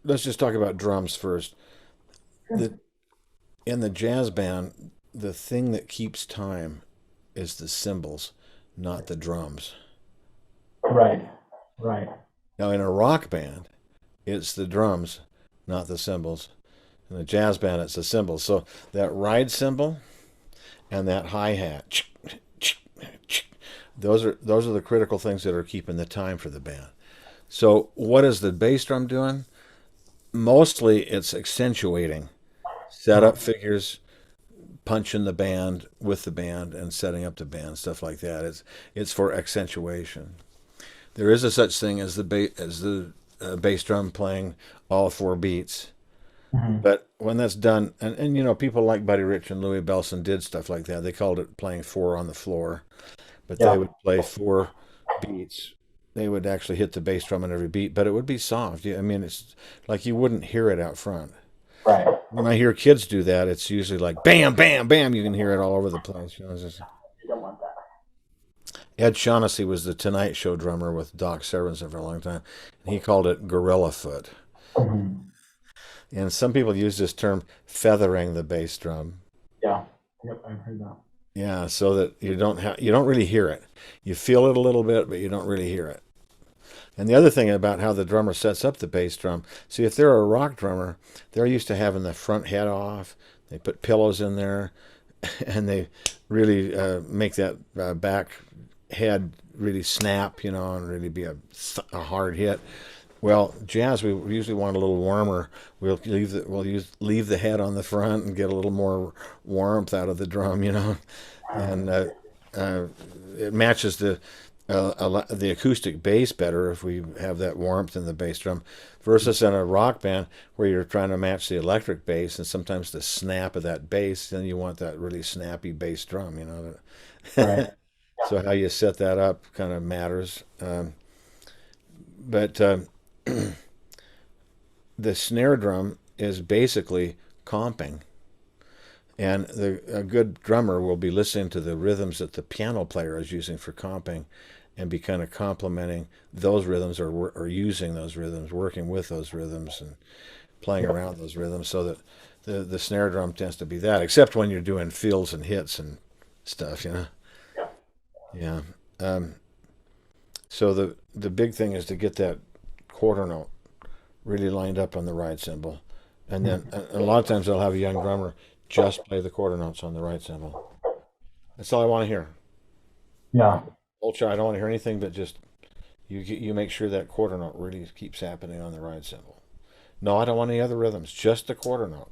let's just talk about drums first. The In the jazz band, the thing that keeps time is the cymbals, not the drums. Right. Right. Now, in a rock band, it's the drums, not the cymbals. In a jazz band, it's the cymbals. So that ride cymbal and that hi hat, those are the critical things that are keeping the time for the band. So what is the bass drum doing? Mostly, it's accentuating setup figures, punching the band with the band, and setting up the band, stuff like that. It's for accentuation. There is a such thing as the bass drum playing all four beats. Hmm. But when that's done, and people like Buddy Rich and Louis Bellson did stuff like that. They called it playing four on the floor, but they Yeah. would play four beats. They would actually hit the bass drum on every beat, but it would be soft. I mean, it's like you wouldn't hear it out front. Right. When I hear kids do that, it's usually like bam, bam, bam. You can hear it all over the place. You don't want that. Ed Shaughnessy was the Tonight Show drummer with Doc Severinsen for a long time, and he called it gorilla foot. Hmm. And some people use this term feathering the bass drum. Yeah. Yep. I've heard that. Yeah, so that you don't really hear it. You feel it a little bit, but you don't really hear it. And the other thing about how the drummer sets up the bass drum, see if they're a rock drummer, they're used to having the front head off. They put pillows in there, and they really make that back head really snap, and really be a hard hit. Well, jazz we usually want a little warmer. We'll leave the head on the front and get a little more warmth out of the drum. And uh, it matches the acoustic bass better if we have that warmth in the bass drum versus in a rock band where you're trying to match the electric bass and sometimes the snap of that bass. Then you want that really snappy bass drum. Right. So how you set that up kind of matters. But the snare drum is basically comping. And a good drummer will be listening to the rhythms that the piano player is using for comping and be kind of complementing those rhythms or using those rhythms, working with those rhythms and playing Yep. around those rhythms so that the snare drum tends to be that, except when you're doing fills and hits and stuff. Yeah. Yeah. Um, so the big thing is to get that quarter note really lined up on the ride cymbal. And then a lot of times I'll have a young drummer just play the quarter notes on the right cymbal. That's all I want to hear. Yeah. Ultra, I don't want to hear anything but just you make sure that quarter note really keeps happening on the ride cymbal. No, I don't want any other rhythms, just the quarter note.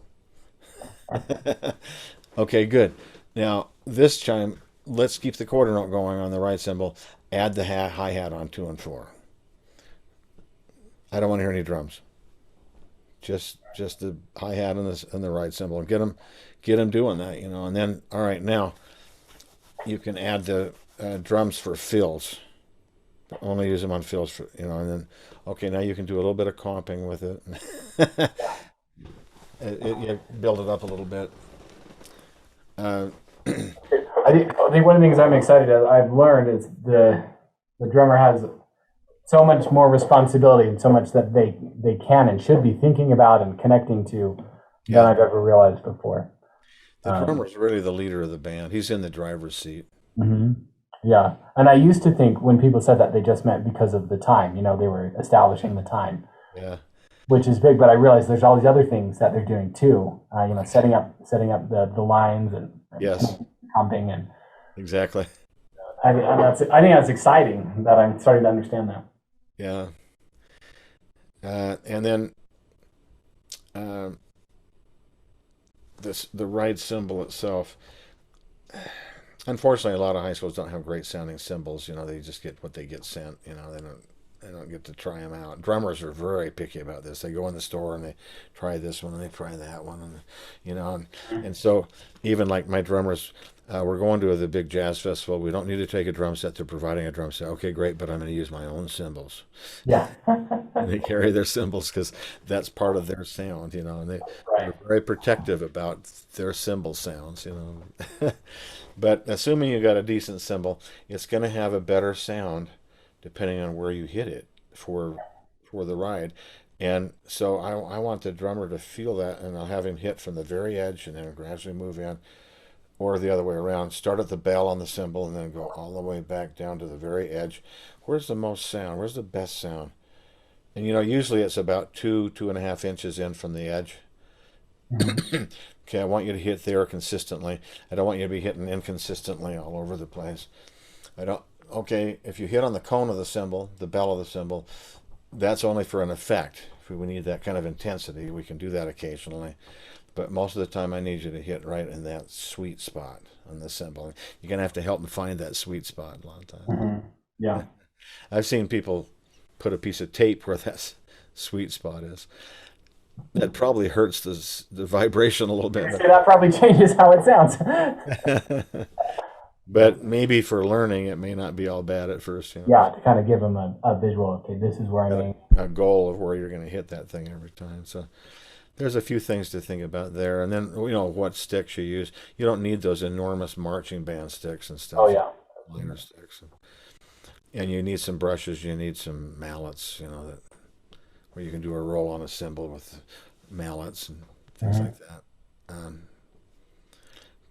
Okay, good. Now this time, let's keep the quarter note going on the right cymbal. Add the hi hat on two and four. I don't want to hear any drums. Just the hi hat and the right cymbal. Get them doing that. And then all right, now you can add the drums for fills. Only use them on fills and then okay, now you can do a little bit of comping with it. You build it up a little bit. Uh, I think one of the things I'm excited at, I've learned is the drummer has so much more responsibility and so much that they can and should be thinking about and connecting to than yeah, I've ever realized before. the Um, drummer's really the leader of the band. He's in the driver's seat. mhm. Yeah, and I used to think when people said that they just meant because of the time. They were establishing the time, Yeah. which is big. But I realized there's all these other things that they're doing too. Setting up the lines and Yes. comping, and Exactly. I think that's exciting that I'm starting to understand that. Yeah. And then uh, the ride cymbal itself. Unfortunately, a lot of high schools don't have great sounding cymbals. They just get what they get sent. They don't get to try them out. Drummers are very picky about this. They go in the store and they try this one and they try that one, and so even like my drummers, we're going to the big jazz festival. We don't need to take a drum set. They're providing a drum set. Okay, great, but I'm going to use my own cymbals. Yeah. And they carry their cymbals because that's part of their sound. And they're Right. very protective about their cymbal sounds. But assuming you got a decent cymbal, it's going to have a better sound depending on where you hit it for the ride. And so I want the drummer to feel that, and I'll have him hit from the very edge and then gradually move in, or the other way around. Start at the bell on the cymbal and then go all the way back down to the very edge. Where's the most sound? Where's the best sound? And usually it's about 2.5 inches in from the edge. Mhm. Okay, I want you to hit there consistently. I don't want you to be hitting inconsistently all over the place. I don't. Okay, if you hit on the cone of the cymbal, the bell of the cymbal, that's only for an effect. If we need that kind of intensity, we can do that occasionally. But most of the time, I need you to hit right in that sweet spot on the cymbal. You're gonna have to help me find that sweet spot a lot of times. Mhm. Yeah. I've seen people put a piece of tape where that sweet spot is. That probably hurts the vibration a little bit, So that probably changes how it sounds. but maybe for learning, it may not be all bad at first. Yeah, to kind of give them a visual. Okay, this is where I'm Got aiming. a goal of where you're going to hit that thing every time. So there's a few things to think about there, and then what sticks you use. You don't need those enormous marching band sticks and Oh stuff. yeah. Liner sticks, and you need some brushes. You need some mallets. That where you can do a roll on a cymbal with mallets and things Mhm. like that. Um,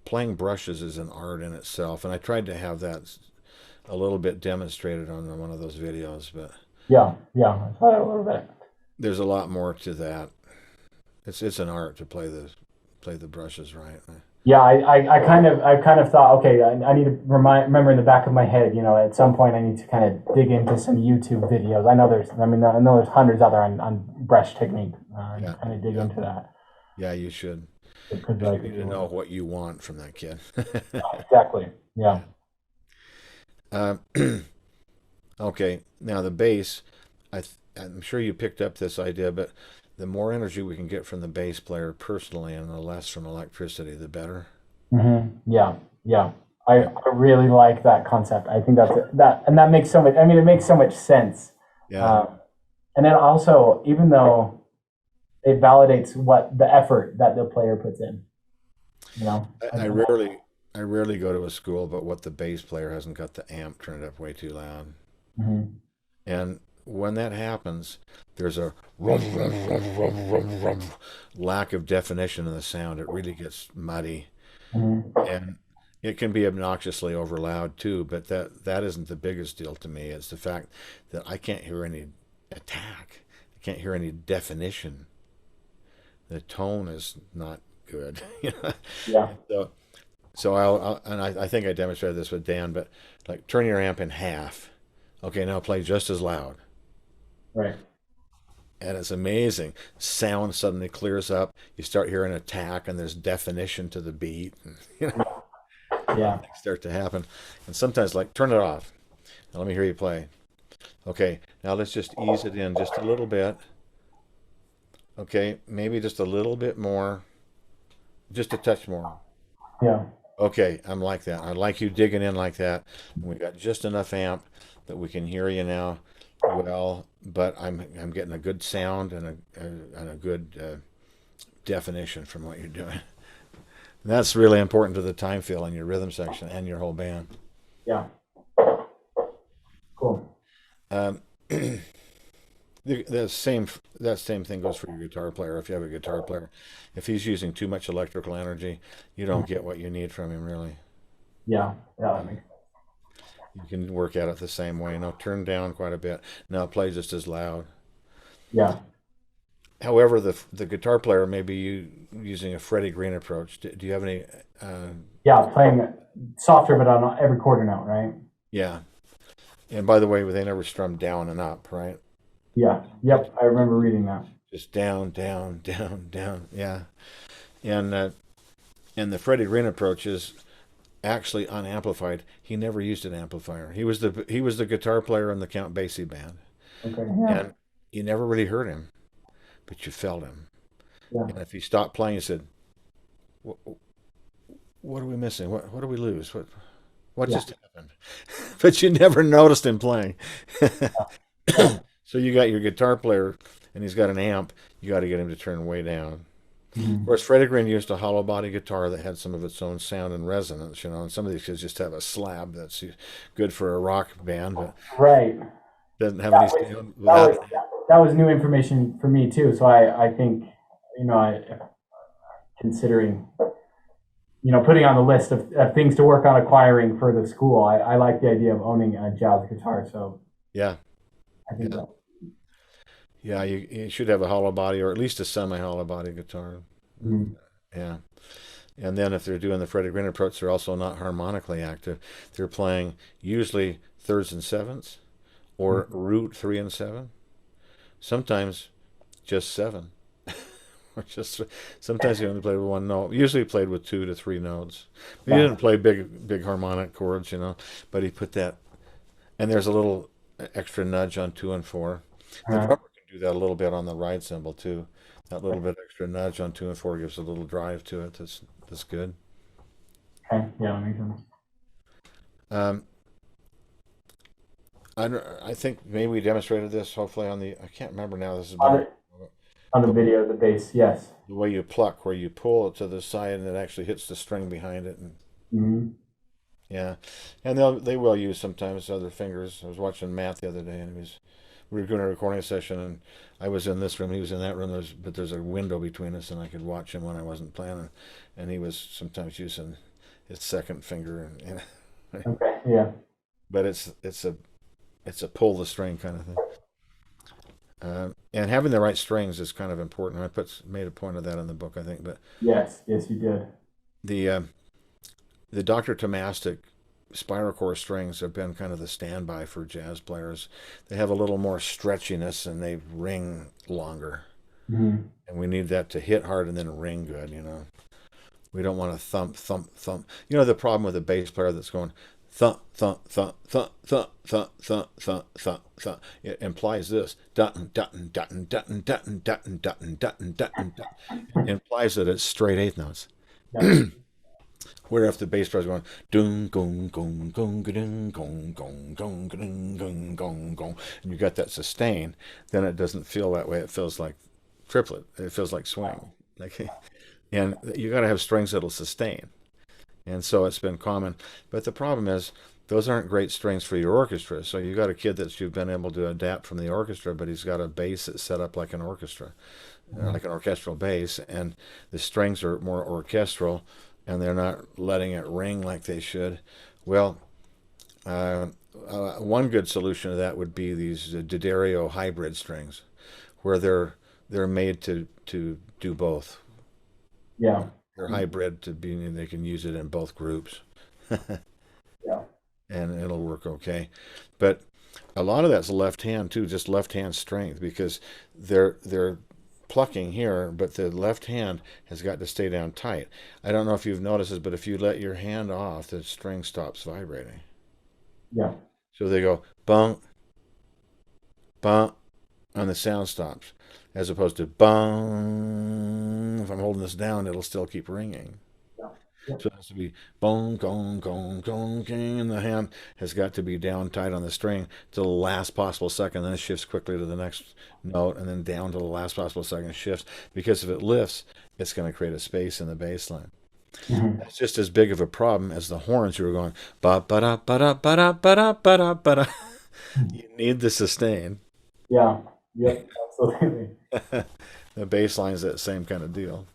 Playing brushes is an art in itself, and I tried to have that a little bit demonstrated on one of those videos, but Yeah, yeah. I saw a little bit. there's a lot more to that. It's an art to play the brushes right. Yeah, I kind of thought, okay, I need to remember in the back of my head, at some point I need to kind of dig into some YouTube videos. I know there's hundreds out there on brush technique, Yeah, and kind of dig yeah, into that. yeah. You should, Because because I you could need to do know what you want from that kid. exactly. Yeah. Yeah. Um, okay. Now the bass, I'm sure you picked up this idea, but the more energy we can get from the bass player personally, and the less from electricity, the better. Yeah, yeah. I, Yeah. I really like that concept. I think and that makes so much. I mean, it makes so much sense. Yeah. Um, and then also, even though it validates what the effort that the player puts in, you know. I, I rarely, I rarely go to a school, but what the bass player hasn't got the amp turned up way too loud. Mhm. And when that happens, there's a rum, rum, rum, rum, rum, rum, lack of definition in the sound. It really gets muddy, Mhm. and it can be obnoxiously over loud too. But that isn't the biggest deal to me. It's the fact that I can't hear any attack. I can't hear any definition. The tone is not good. Yeah. So I think I demonstrated this with Dan, but like turn your amp in half. Okay, now play just as loud. Right. And it's amazing. Sound suddenly clears up. You start hearing attack, and there's definition to the beat. And, Yeah. things start to happen. And sometimes, like, turn it off. Now, let me hear you play. Okay, now let's just ease it in just a little bit. Okay, maybe just a little bit more, just a touch more. Yeah. Okay, I'm like that. I like you digging in like that. We got just enough amp that we can hear you now well, but I'm getting a good sound and a good definition from what you're doing. And that's really important to the time fill in your rhythm section and your whole band. Yeah. Cool. Um, the same that same thing goes for your guitar player. If you have a guitar player, if he's using too much electrical energy, you don't get what you need from him really. Yeah. Yeah. That Um, makes you can work at it the same way. Now turn down quite a bit. Now play just as loud. Yeah. However, the guitar player may be using a Freddie Green approach. Do you have any? Uh, Yeah. Playing softer, but on every quarter note, right? yeah. And by the way, they never strum down and up, right? Yeah. But Yep. I remember reading that. just down, down, down, down. Yeah. And the Freddie Green approach is actually unamplified. He never used an amplifier. He was the guitar player in the Count Basie band, Okay. Yeah. and you never really heard him, but you felt him. Yeah. And if he stopped playing, you said, "What, what are we missing? What do we lose? What Yeah. just happened?" But you never noticed him playing. Yeah. So you got your guitar player, and he's got an amp. You got to get him to turn way down. Of Mhm. course, Freddie Green used a hollow body guitar that had some of its own sound and resonance, and some of these kids just have a slab that's good for a rock band, but Right. doesn't have any That was sound that without was an amp. that was new information for me too. So I think, considering, putting on the list of things to work on acquiring for the school, I like the idea of owning a jazz guitar. So Yeah, I think yeah, that. yeah. You should have a hollow body or at least a semi-hollow body guitar. Mhm. Yeah. And then if they're doing the Freddie Green approach, they're also not harmonically active. They're playing usually thirds and sevenths or root 3 and 7. Sometimes just 7. Or just sometimes he only played with one note. Usually he played with 2 to 3 notes. He Yeah. didn't play big harmonic chords, but he put that. And there's a little extra nudge on 2 and 4. The Uh, drummer can do that a little bit on the ride cymbal too. That little bit extra nudge on 2 and 4 gives a little drive to it. That's good. okay. Yeah, that makes sense. Um, I think maybe we demonstrated this hopefully on the. I can't remember now. This has On been the, on the video, the bass, yes. the way you pluck, where you pull it to the side and it actually hits the string behind it, and Hmm. yeah, and they will use sometimes other fingers. I was watching Matt the other day, and we were doing a recording session, and I was in this room, he was in that room. But there's a window between us, and I could watch him when I wasn't playing, and he was sometimes using his second finger, Okay. Yeah. but it's a pull the string kind of thing. And having the right strings is kind of important. I made a point of that in the book, I think. But Yes. Yes, you did. the uh, the Dr. Tomastic spiral core strings have been kind of the standby for jazz players. They have a little more stretchiness and they ring longer. Hmm. And we need that to hit hard and then ring good. We don't want to thump, thump, thump. The problem with a bass player that's going thump, thump, thump, thump, thump, thump, thump, thump, thump, thump. It implies this. Dutton, dutton, dutton, dutton, dutton, dutton, dutton, dutton, dutton, dutton. It implies that it's straight eighth notes. Yeah. Where if the bass player's going dun gong gong gong dun gong gong gong dun gong gong gong, and you got that sustain, then it doesn't feel that way. It feels like triplet. It feels like swing. Like, and you got to have strings that'll sustain. And so it's been common. But the problem is those aren't great strings for your orchestra. So you got a kid that you've been able to adapt from the orchestra, but he's got a bass that's set up like an orchestra, like an orchestral bass, and the strings are more orchestral, and they're not letting it ring like they should. Well, uh, one good solution to that would be these D'Addario hybrid strings, where they're made to do both. Yeah. They're hybrid to be they can use it in both groups, Yeah. and it'll work okay. But a lot of that's left hand too, just left hand strength because they're plucking here, but the left hand has got to stay down tight. I don't know if you've noticed this, but if you let your hand off, the string stops vibrating. Yeah. So they go bunk, bunk, and the sound stops, as opposed to bung. If I'm holding this down, it'll still keep ringing. Yeah. Yeah. So it has to be bong, gong, gong, gong, king, and the hand has got to be down tight on the string to the last possible second. Then it shifts quickly to the next note, and then down to the last possible second shifts. Because if it lifts, it's going to create a space in the bass line. Hmm. That's just as big of a problem as the horns. You were going ba ba da ba da ba da ba da ba da ba da. You need the sustain. Yeah. Yep. Absolutely. The bass line's that same kind of deal.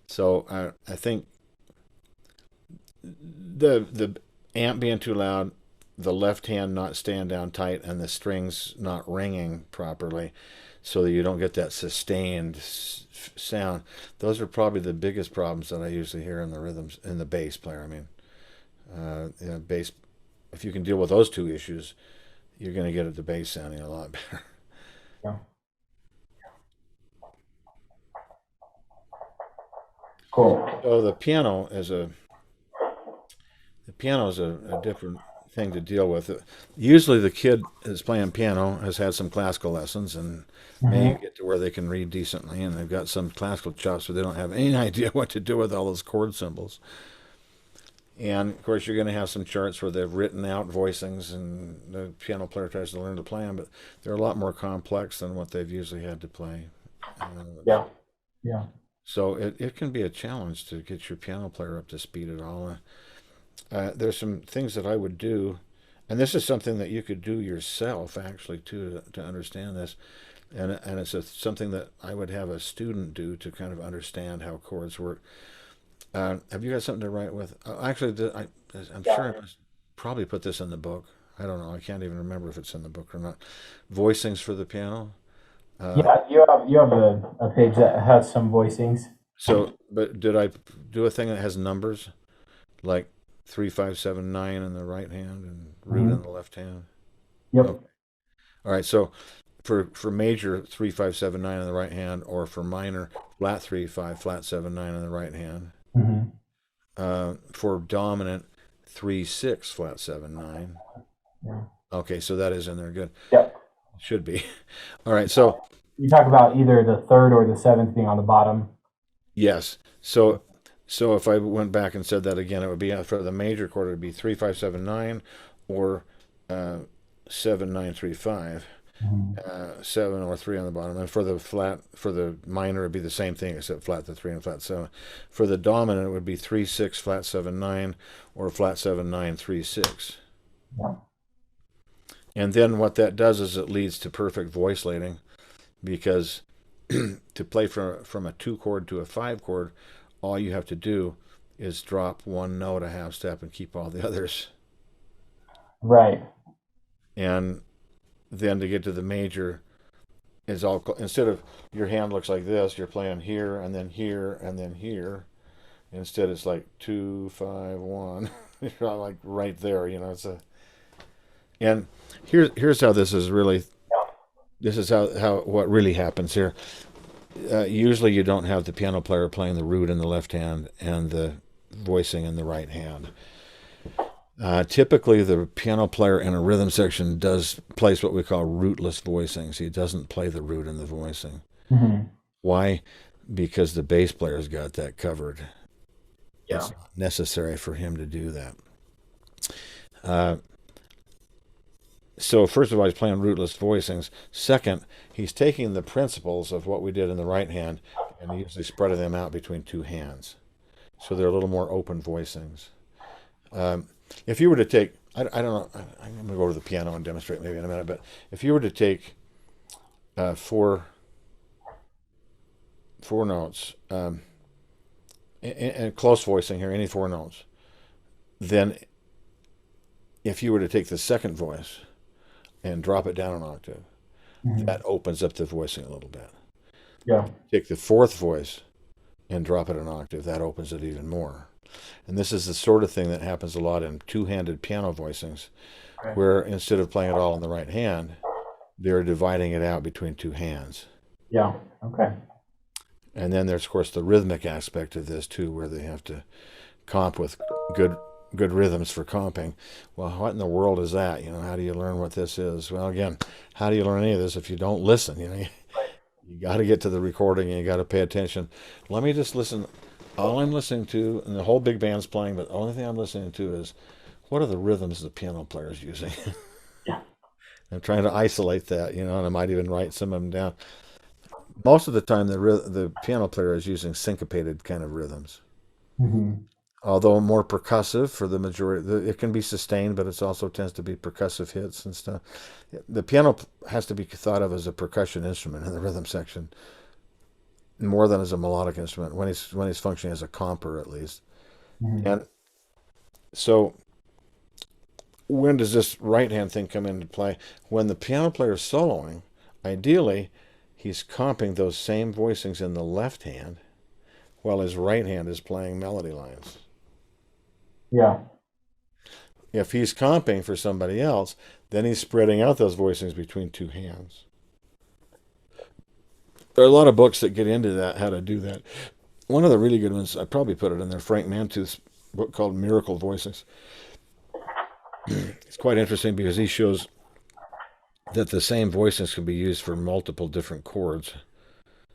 So I think the amp being too loud, the left hand not staying down tight, and the strings not ringing properly, so that you don't get that sustained sound. Those are probably the biggest problems that I usually hear in the rhythms in the bass player. I mean, bass. If you can deal with those two issues, you're going to get the bass sounding a lot better. Yeah. Cool. So the piano is a different thing to deal with. Usually, the kid is playing piano has had some classical lessons, and maybe Hmm. get to where they can read decently, and they've got some classical chops, but they don't have any idea what to do with all those chord symbols. And of course, you're going to have some charts where they've written out voicings, and the piano player tries to learn to play them, but they're a lot more complex than what they've usually had to play. Yeah. Yeah. So it can be a challenge to get your piano player up to speed at all. There's some things that I would do. And this is something that you could do yourself, actually, too, to understand this. And it's something that I would have a student do to kind of understand how chords work. Have you got something to write with? Actually, I'm Yeah. sure I must probably put this in the book. I don't know. I can't even remember if it's in the book or not. Voicings for the piano. Uh, Yeah, you have a page that has some voicings. but did I do a thing that has numbers like 3, 5, 7, 9 in the right hand and root in Hmm. the left hand? Yep. Okay. All right. So for major 3, 5, 7, 9 in the right hand, or for minor flat 3, 5, flat 7, 9 in the right hand. Hmm. For dominant 3, 6, flat 7, 9. Yeah. Okay, so that is in there. Good. Yep. Should be. All right. So You talk about either the third or the seventh being on the bottom. yes. So if I went back and said that again, it would be for the major chord. It would be 3, 5, 7, 9, or uh, 7, 9, 3, 5. Hmm. 7 or 3 on the bottom. And for the minor, it'd be the same thing except flat 3 and flat 7. For the dominant, it would be 3, 6, flat 7, 9, or flat 7, 9, 3, 6. Yeah. And then what that does is it leads to perfect voice lading, because to play from a 2 chord to a 5 chord, all you have to do is drop one note a half step and keep all the others. Right. And then to get to the major is all, instead of your hand looks like this, you're playing here and then here and then here. Instead, it's like 2, 5, 1. You're like right there, you know. It's a and here's how this is really. This is how what really happens here. Usually, you don't have the piano player playing the root in the left hand and the voicing in the right hand. Typically, the piano player in a rhythm section does plays what we call rootless voicings. He doesn't play the root in the voicing. Hmm. Why? Because the bass player's got that covered. Yeah. It's not necessary for him to do that. Uh, so first of all, he's playing rootless voicings. Second, he's taking the principles of what we did in the right hand and usually spreading them out between two hands. So they're a little more open voicings. Um, if you were to take, I don't know, I'm going to go to the piano and demonstrate maybe in a minute, but if you were to take four notes, and close voicing here, any 4 notes, then if you were to take the second voice and drop it down an octave, Hmm. that opens up the voicing a little bit. Yeah. Take the fourth voice and drop it an octave, that opens it even more. And this is the sort of thing that happens a lot in two-handed piano voicings, Okay. where instead of playing it all in the right hand, they're dividing it out between two hands. Yeah. Okay. And then there's, of course, the rhythmic aspect of this too, where they have to comp with good good rhythms for comping. Well, what in the world is that? You know, how do you learn what this is? Well, again, how do you learn any of this if you don't listen? You know, you got to get to the recording and you got to pay attention. Let me just listen. All I'm listening to, and the whole big band's playing, but the only thing I'm listening to is what are the rhythms the piano player's using. Yeah. I'm trying to isolate that, you know, and I might even write some of them down. Most of the time, the piano player is using syncopated kind of rhythms, Hmm. although more percussive for the majority. It can be sustained, but it also tends to be percussive hits and stuff. The piano has to be thought of as a percussion instrument in the rhythm section more than as a melodic instrument when he's functioning as a comper at least. Hmm. And so when does this right hand thing come into play? When the piano player is soloing, ideally he's comping those same voicings in the left hand while his right hand is playing melody lines. Yeah. If he's comping for somebody else, then he's spreading out those voicings between two hands. There are a lot of books that get into that, how to do that. One of the really good ones, I probably put it in there, Frank Mantooth's book called Miracle Voicings. It's quite interesting because he shows that the same voicings can be used for multiple different chords,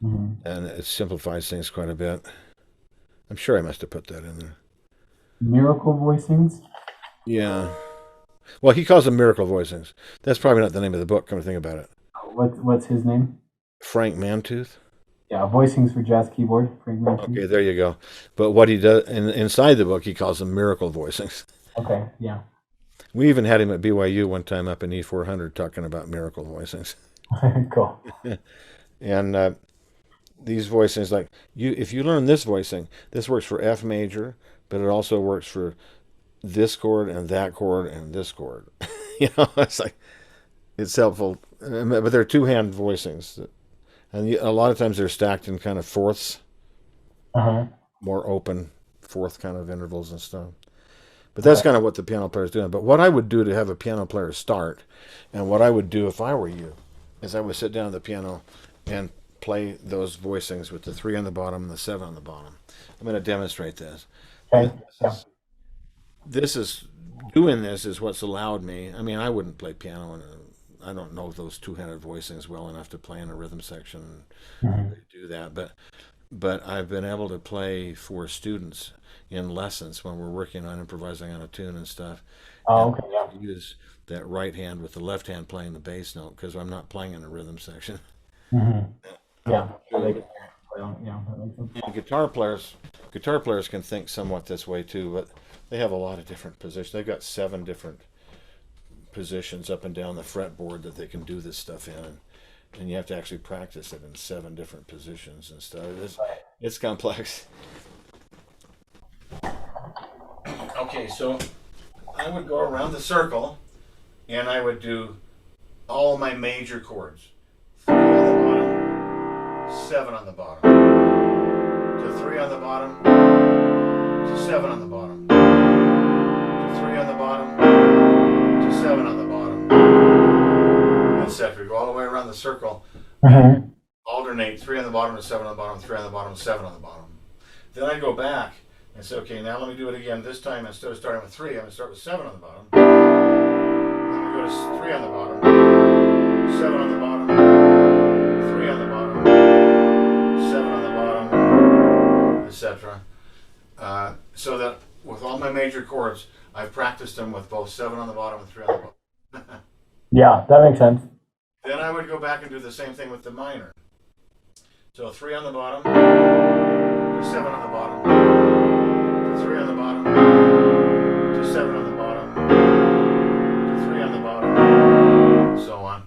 Hmm. and it simplifies things quite a bit. I'm sure I must have put that in there. Miracle voicings. Yeah. Well, he calls them miracle voicings. That's probably not the name of the book, come to think about it. What's his name? Frank Mantooth. Yeah, voicings for jazz keyboard. Frank Okay, Mantu. there you go. But what he does inside the book, he calls them miracle voicings. Okay. Yeah. We even had him at BYU one time up in E400 talking about miracle voicings. Cool. And these voicings, like if you learn this voicing, this works for F major, but it also works for this chord and that chord and this chord. It's like it's helpful, but they're two-hand voicings, and a lot of times they're stacked in kind of fourths, Uh-huh. more open fourth kind of intervals and stuff. But that's Okay. kind of what the piano player is doing. But what I would do to have a piano player start, and what I would do if I were you, is I would sit down at the piano and play those voicings with the 3 on the bottom and the 7 on the bottom. I'm going to demonstrate this. Okay. This Yeah. is this is doing this is what's allowed me. I mean, I wouldn't play piano, and I don't know those two-handed voicings well enough to play in a rhythm section and Hmm. really do that. But I've been able to play for students in lessons when we're working on improvising on a tune and stuff, Oh, and okay. Yeah. use that right hand with the left hand playing the bass note because I'm not playing in a rhythm section. Hmm. Um, Yeah. Yeah. That makes sense. and guitar players can think somewhat this way too, but they have a lot of different positions. They've got 7 different positions up and down the fretboard that they can do this stuff in, and you have to actually practice it in 7 different positions and stuff. It's complex. Okay, so I would go around the circle and I would do all my major chords. 3 on the bottom, 7 on the bottom, to 3 on the bottom, to 7 on the bottom, to 3 on the bottom, to 7 on the bottom, etc. Go all the way around the circle and Hmm. alternate 3 on the bottom to 7 on the bottom, 3 on the bottom, 7 on the bottom. Then I go back and say, okay, now let me do it again. This time, instead of starting with 3, I'm going to start with 7 on the bottom. Then we go to 3 on the bottom, 7 on the bottom, 3 on the bottom, 7 on the bottom, etc. So that with all my major chords, I've practiced them with both 7 on the bottom and 3 on the bottom. Yeah, that makes sense. Then I would go back and do the same thing with the minor. So 3 on the bottom, to 7 on the bottom, to 3 on the bottom, to 7 on the bottom, to 3 on the bottom, so on.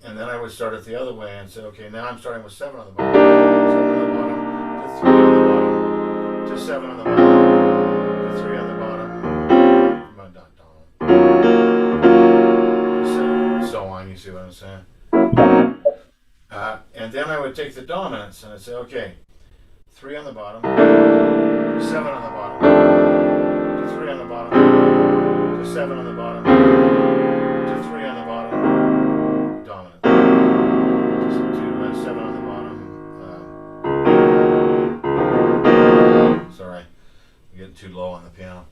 And then I would start it the other way and say, okay, now I'm starting with 7 on the bottom, 7 on the bottom, to 3 on the bottom, to 7 on the bottom, to 3 on the bottom, so on. You see what I'm saying? And then I would take the dominants and I'd say, okay, 3 on the bottom, to 7 on the bottom, to 3 on the bottom, to 7 on the bottom, to 3 on the bottom, dominant, to 7 on the bottom. Sorry, I'm getting too low on the piano.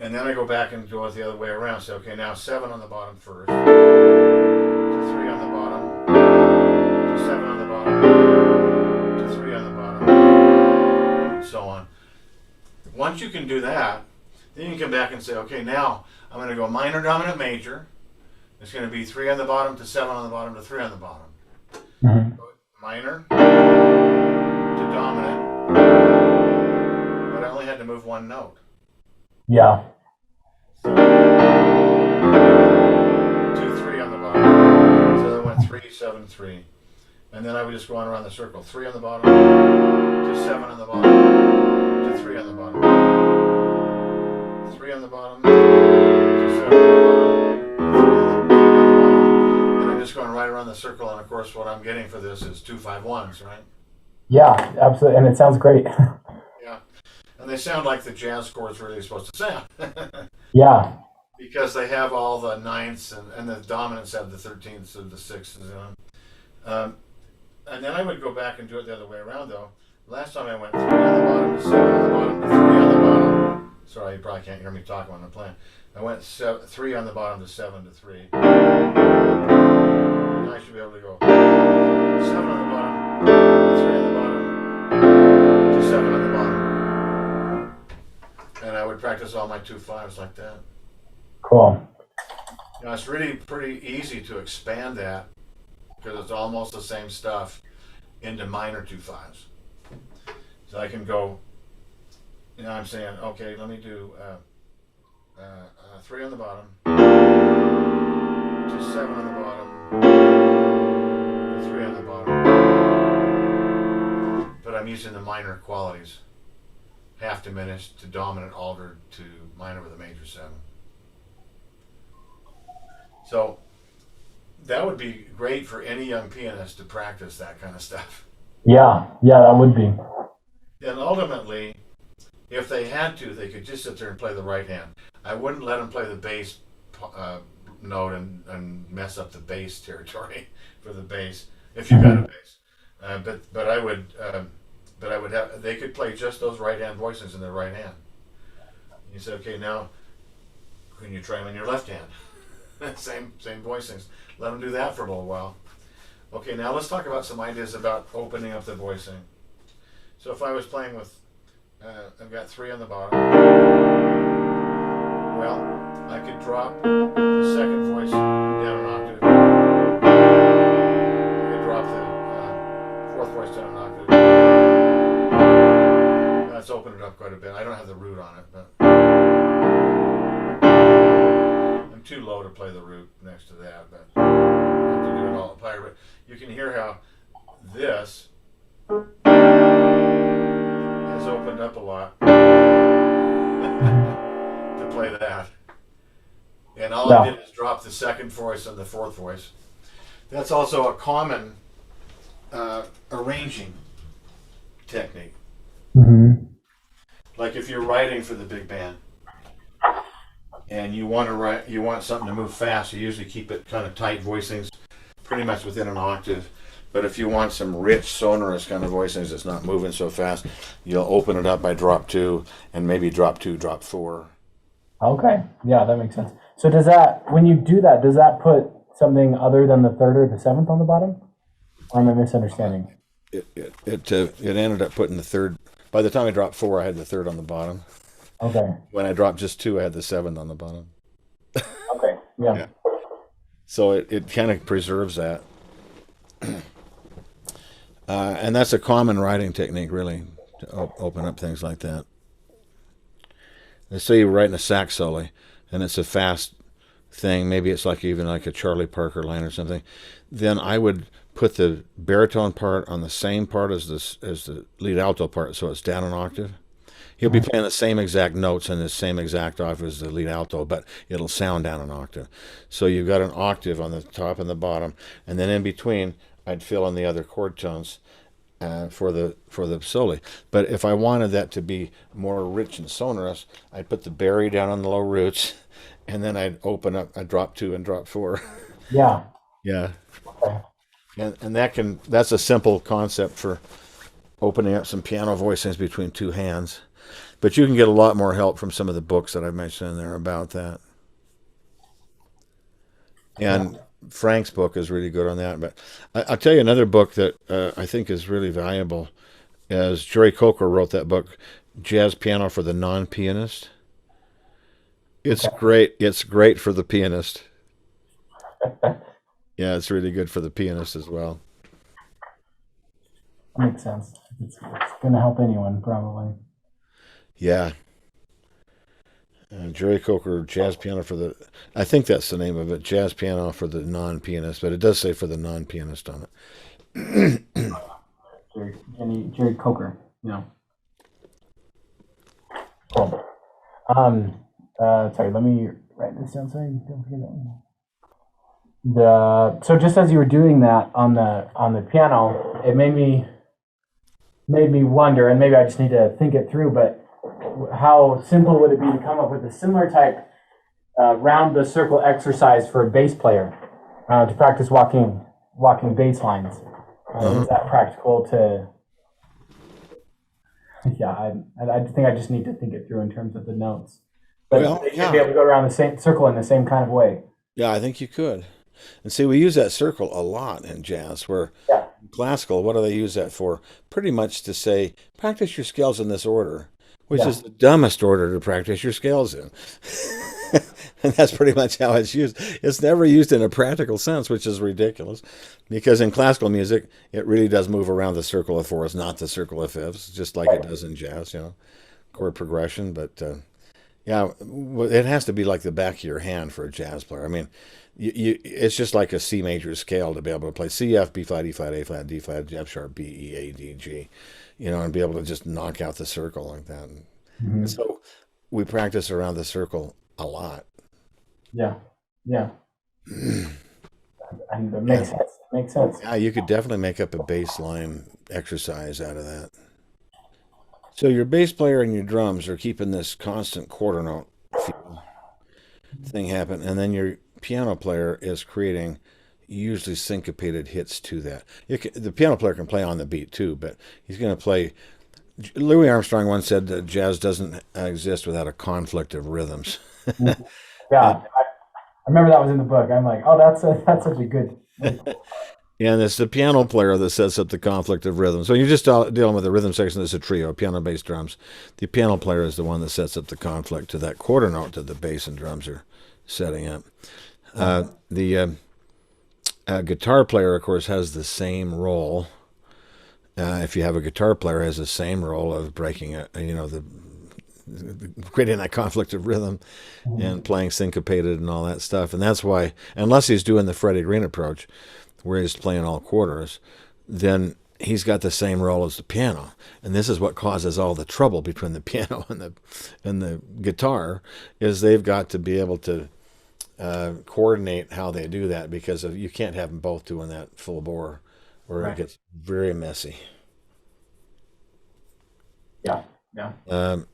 And then I go back and go it the other way around. So, okay, now 7 on the bottom first, to 3 on the bottom, to 7 on the bottom, to 3 on the bottom, and so on. Once you can do that, then you can come back and say, okay, now I'm going to go minor, dominant, major. It's going to be 3 on the bottom, to 7 on the bottom, to 3 on the bottom. Hmm. Minor to dominant, but I only had to move one note. Yeah. So, 2, 3 on the bottom. So that went 3, 7, 3. And then I would just go on around the circle. 3 on the bottom, to 7 on the bottom, to 3 on the bottom. 3 on the bottom, to 7 on the bottom, to 3 on the bottom. And I'm just going right around the circle. And of course, what I'm getting for this is 2, 5, 1s, right? Yeah, absolutely. And it sounds great. Yeah. And they sound like the jazz chords really supposed to sound. Yeah. Because they have all the ninths and the dominants have the 13ths and the 6ths. And then I would go back and do it the other way around, though. Last time I went 3 on the bottom to 7 on the bottom to 3 on the bottom. Sorry, you probably can't hear me talking when I'm playing. I went 3 on the bottom to 7 to 3. Now I should be able to go 7 on the bottom to 3 on the bottom to 7 on the bottom. And I would practice all my 2 5s like that. Cool. It's really pretty easy to expand that because it's almost the same stuff into minor 2 5s. So I can go, I'm saying, okay, let me do 3 on the bottom, to 7 on the bottom, to 3 on the bottom. But I'm using the minor qualities. Half diminished to dominant altered to minor with a major 7. So that would be great for any young pianist to practice that kind of stuff. Yeah, that would be. And ultimately, if they had to, they could just sit there and play the right hand. I wouldn't let them play the bass note and mess up the bass territory for the bass if you got a bass. But I would have. They could play just those right hand voicings in their right hand. You say, okay, now can you try them in your left hand? same voicings. Let them do that for a little while. Okay, now let's talk about some ideas about opening up the voicing. So if I was playing with, I've got 3 on the bottom. Well, I could drop the second voice down an octave. I could drop the fourth voice down an octave. That's opened it up quite a bit. I don't have the root on it, but I'm too low to play the root next to that. But I have to do it all higher. But you can hear how this has opened up a lot to play that. And all I did is drop the second voice and the fourth voice. That's also a common arranging technique. Mm-hmm. Like if you're writing for the big band and you want to write, you want something to move fast, you usually keep it kind of tight voicings, pretty much within an octave. But if you want some rich, sonorous kind of voicings that's not moving so fast, you'll open it up by drop 2 and maybe drop 2, drop 4. Okay, yeah, that makes sense. So does that, when you do that, does that put something other than the 3rd or the 7th on the bottom? Or am I misunderstanding? It ended up putting the 3rd. By the time I dropped 4, I had the 3rd on the bottom. Okay. When I dropped just 2, I had the 7th on the bottom. Okay, yeah. So it kind of preserves that. And that's a common writing technique, really, to open up things like that. Let's say you're writing a sax solo, and it's a fast thing. Maybe it's like even like a Charlie Parker line or something. Then I would put the baritone part on the same part as the lead alto part, so it's down an octave. He'll be playing the same exact notes and the same exact octave as the lead alto, but it'll sound down an octave. So you've got an octave on the top and the bottom, and then in between, I'd fill in the other chord tones for the solo. But if I wanted that to be more rich and sonorous, I'd put the bari down on the low roots, and then I'd open up. I'd drop 2 and drop 4. Yeah. Yeah. Okay. And that's a simple concept for opening up some piano voicings between 2 hands. But you can get a lot more help from some of the books that I mentioned in there about that. And Frank's book is really good on that. But I'll tell you another book that I think is really valuable. As Jerry Coker wrote that book, Jazz Piano for the Non-Pianist. It's great. It's great for the pianist. Yeah, it's really good for the pianist as well. That makes sense. It's going to help anyone, probably. Yeah. Jerry Coker, Jazz Piano for the, I think that's the name of it, Jazz Piano for the Non-Pianist, but it does say for the non-pianist on it. Jerry Coker, yeah. Cool. Sorry, let me write this down so I don't forget that one. So just as you were doing that on the piano, it made me wonder, and maybe I just need to think it through, but how simple would it be to come up with a similar type round the circle exercise for a bass player to practice walking bass lines? Is that practical to? Yeah, I think I just need to think it through in terms of the notes. But they should be able to go around the same circle in the same kind of way. Yeah, I think you could. And see, we use that circle a lot in jazz, where in classical, what do they use that for? Pretty much to say, practice your scales in this order, which is the dumbest order to practice your scales in. And that's pretty much how it's used. It's never used in a practical sense, which is ridiculous, because in classical music, it really does move around the circle of fourths, not the circle of fifths, just like it does in jazz, chord progression. But Yeah, well, it has to be like the back of your hand for a jazz player. I mean, it's just like a C major scale to be able to play C, F, B flat, E flat, A flat, D flat, F sharp, B, E, A, D, G, and be able to just knock out the circle like that. And Hmm. so we practice around the circle a lot. Yeah, yeah, and it makes And sense. It makes sense. yeah, you could definitely make up a baseline exercise out of that. So your bass player and your drums are keeping this constant quarter note feel thing happen, and then your piano player is creating usually syncopated hits to that. The piano player can play on the beat too, but he's going to play. Louis Armstrong once said that jazz doesn't exist without a conflict of rhythms. Mhm. Yeah, and, I remember that was in the book. I'm like, oh, that's such a good. and it's the piano player that sets up the conflict of rhythms. So you're just dealing with the rhythm section that's a trio, piano, bass, drums. The piano player is the one that sets up the conflict to that quarter note that the bass and drums are setting up. The guitar player, of course, has the same role. If you have a guitar player, has the same role of breaking it, creating that conflict of rhythm and Mhm. playing syncopated and all that stuff. And that's why, unless he's doing the Freddie Green approach, where he's playing all quarters, then he's got the same role as the piano. And this is what causes all the trouble between the piano and the guitar, is they've got to be able to coordinate how they do that, because you can't have them both doing that full bore, or it Right. gets very messy. Yeah. Yeah. Um,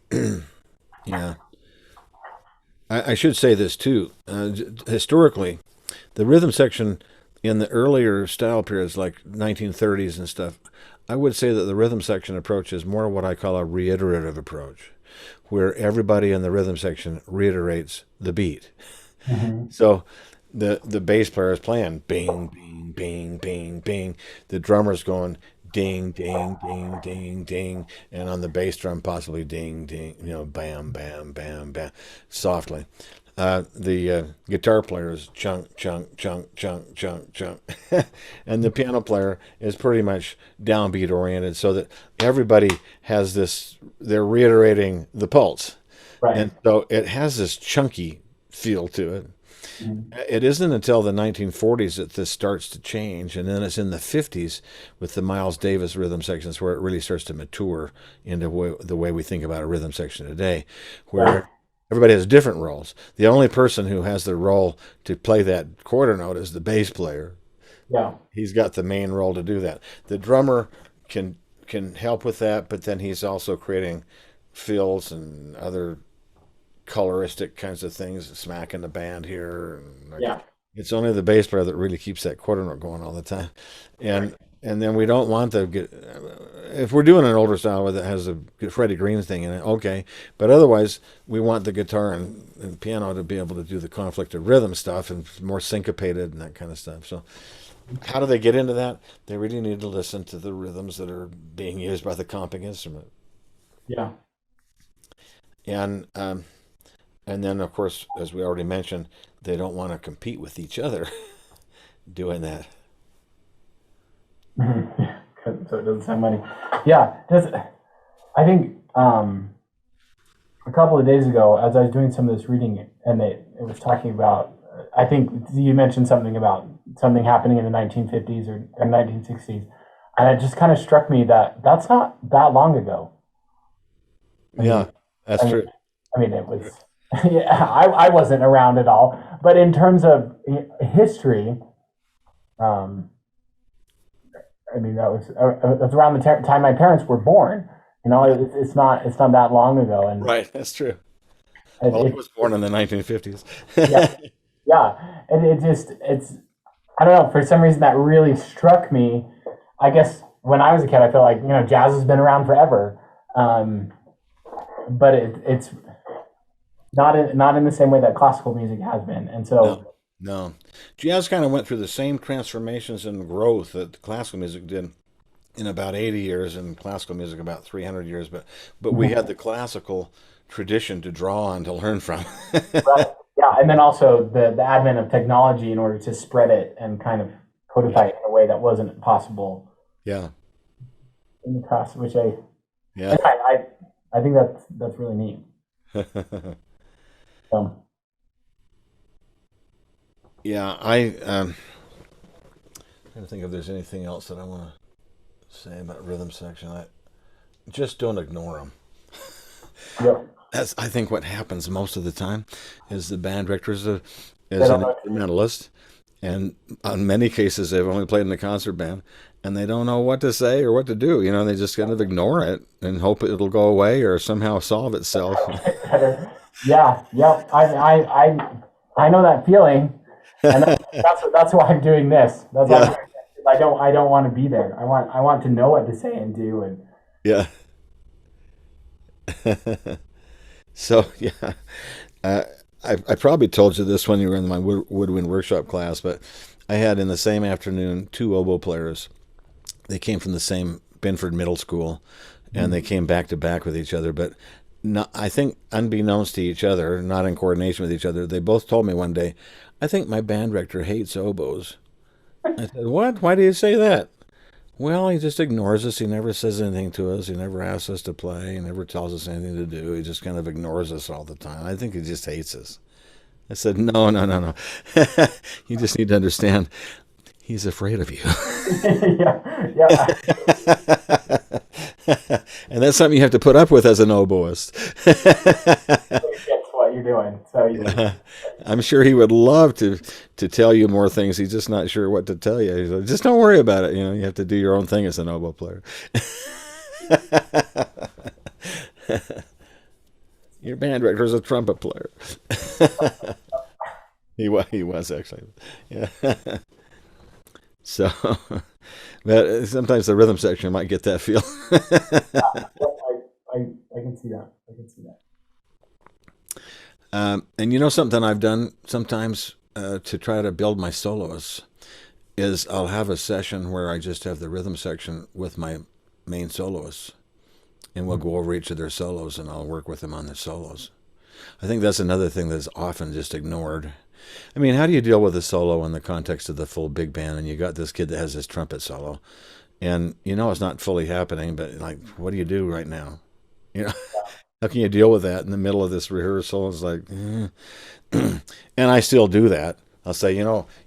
yeah, I should say this too. Historically, the rhythm section in the earlier style periods, like 1930s and stuff, I would say that the rhythm section approach is more what I call a reiterative approach, where everybody in the rhythm section reiterates the beat. Hmm. So the bass player is playing bing, bing, bing, bing, bing. The drummer's going ding, ding, ding, ding, ding, and on the bass drum possibly ding, ding, bam, bam, bam, bam, softly. The guitar player is chunk, chunk, chunk, chunk, chunk, chunk, and the piano player is pretty much downbeat oriented, so that everybody has this. They're reiterating the pulse, Right. and so it has this chunky feel to it. Mhm. It isn't until the 1940s that this starts to change, and then it's in the 50s with the Miles Davis rhythm sections where it really starts to mature into the way we think about a rhythm section today, Yeah. where everybody has different roles. The only person who has the role to play that quarter note is the bass player. Yeah. He's got the main role to do that. The drummer can help with that, but then he's also creating fills and other coloristic kinds of things, smacking the band here. And like, Yeah. it's only the bass player that really keeps that quarter note going all the time. Right. And then we don't want to get, if we're doing an older style that has a Freddie Green thing in it, okay. But otherwise, we want the guitar and piano to be able to do the conflict of rhythm stuff and more syncopated and that kind of stuff. So, how do they get into that? They really need to listen to the rhythms that are being used by the comping instrument. Yeah. And and then, of course, as we already mentioned, they don't want to compete with each other doing that. Mhm. Yeah. So it doesn't sound money. Yeah. Just, I think a couple of days ago, as I was doing some of this reading, and it was talking about, I think you mentioned something about something happening in the 1950s or 1960s, and it just kind of struck me that that's not that long ago. I Yeah, mean, that's I mean, true. it was. Yeah, I wasn't around at all, but in terms of history, um, I mean that's around the time my parents were born. You know, Yeah, it's not that long ago, and right. That's true. it, Well, I it was born in the 1950s. yeah, yeah, and it just it's I don't know, for some reason that really struck me. I guess when I was a kid, I felt like jazz has been around forever, um, but it's not in the same way that classical music has been, and No, so no. Jazz kind of went through the same transformations and growth that classical music did in about 80 years, and classical music about 300 years. But we had the classical tradition to draw on to learn from. right, yeah, and then also the advent of technology in order to spread it and kind of Yeah, codify it in a way that wasn't possible yeah, in the past, which I yeah. I, I think that's really neat. So, Yeah, I'm trying to think if there's anything else that I want to say about rhythm section. I just don't ignore them. yeah. That's, I think, what happens most of the time is the band director They is don't an know. instrumentalist, and in many cases they've only played in a concert band, and they don't know what to say or what to do. They just kind of ignore it and hope it'll go away or somehow solve itself. Better. Yeah, yep. I know that feeling, and that's why I'm doing this. That's why I'm Yeah, doing this. I don't want to be there. I want to know what to say and do, and yeah. So yeah, uh, I probably told you this when you were in my woodwind workshop class, but I had in the same afternoon two oboe players. They came from the same Binford Middle School, and they came back to back with each other. But not, I think, unbeknownst to each other, not in coordination with each other, they both told me one day, "I think my band director hates oboes." I said, "What? Why do you say that?" Well, he just ignores us. He never says anything to us. He never asks us to play. He never tells us anything to do. He just kind of ignores us all the time. I think he just hates us. I said, no, no, no, no. You just need to understand he's afraid of you. yeah, yeah. And that's something you have to put up with as an oboist. Gets what you're doing. So Yeah. I'm sure he would love to tell you more things. He's just not sure what to tell you. He's like, just don't worry about it. You have to do your own thing as an oboe player. Your band director is a trumpet player. He was actually. Yeah. So, but sometimes the rhythm section might get that feel. I can see that. I can see that. And something I've done sometimes to try to build my soloists is I'll have a session where I just have the rhythm section with my main soloists, and we'll go over each of their solos, and I'll work with them on their solos. I think that's another thing that's often just ignored. I mean, how do you deal with a solo in the context of the full big band, and you got this kid that has this trumpet solo, and it's not fully happening, but like, what do you do right now? You know, how can you deal with that in the middle of this rehearsal? It's like, and I still do that. I'll say,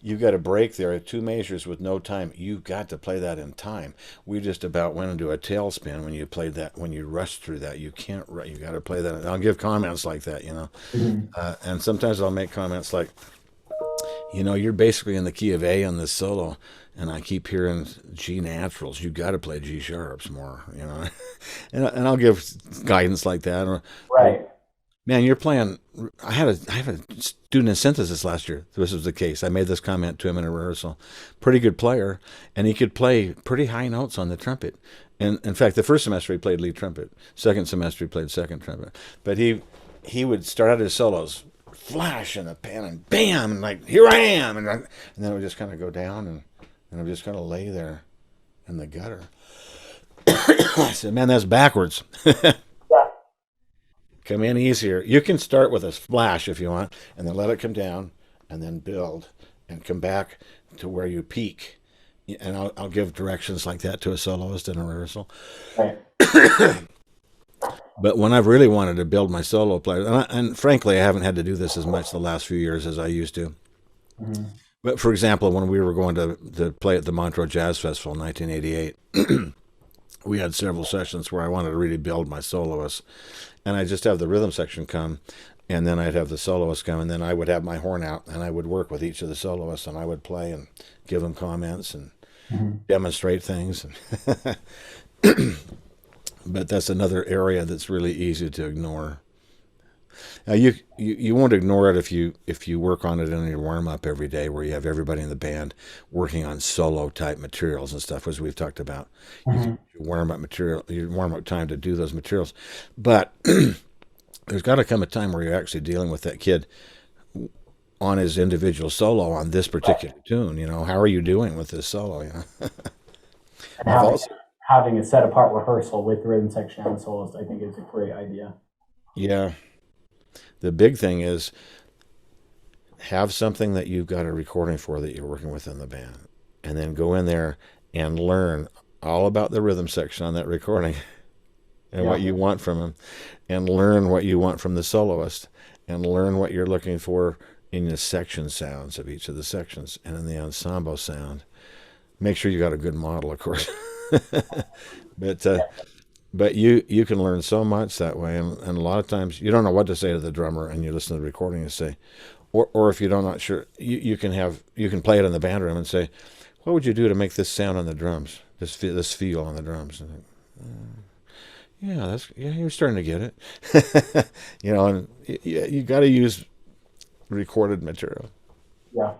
you've got a break there at two measures with no time. You've got to play that in time. We just about went into a tailspin when you played that, when you rushed through that. You can't, you got to play that. And I'll give comments like that, and sometimes I'll make comments like, you're basically in the key of A on this solo, and I keep hearing G naturals. You got to play G sharps more, and I'll give guidance like that. Right. Man, you're playing. I have a student in synthesis last year. This was the case. I made this comment to him in a rehearsal. Pretty good player, and he could play pretty high notes on the trumpet. And in fact, the first semester he played lead trumpet. Second semester he played second trumpet. But he would start out his solos, flash and a pan and bam, and like, here I am, and then it would just kind of go down, and it would just kind of lay there in the gutter. I said, man, that's backwards. Yeah. Come in easier. You can start with a splash if you want, and then let it come down, and then build, and come back to where you peak. And I'll give directions like that to a soloist in a rehearsal. Right. But when I've really wanted to build my solo players, and frankly, I haven't had to do this as much the last few years as I used to. Mm-hmm. But for example, when we were going to play at the Montreux Jazz Festival in 1988, we had several sessions where I wanted to really build my soloists. And I just have the rhythm section come, and then I'd have the soloist come, and then I would have my horn out, and I would work with each of the soloists, and I would play and give them comments and demonstrate things. But that's another area that's really easy to ignore. Now you won't ignore it if you work on it in your warm up every day, where you have everybody in the band working on solo type materials and stuff, as we've talked about. Mm-hmm. Your warm up time to do those materials, but there's got to come a time where you're actually dealing with that kid on his individual solo on this particular tune. How are you doing with this solo? And I've also, having a set apart rehearsal with the rhythm section and soloist, I think, is a great idea. yeah. The big thing is have something that you've got a recording for that you're working with in the band, and then go in there and learn all about the rhythm section on that recording and what you want from them, and learn what you want from the soloist, and learn what you're looking for in the section sounds of each of the sections and in the ensemble sound. Make sure you got a good model, of course. but but you can learn so much that way, and a lot of times you don't know what to say to the drummer, and you listen to the recording and say, or if you're not sure, you can play it in the band room and say, what would you do to make this sound on the drums, this feel on the drums? And yeah, you're starting to get it. And you got to use recorded material. Yeah.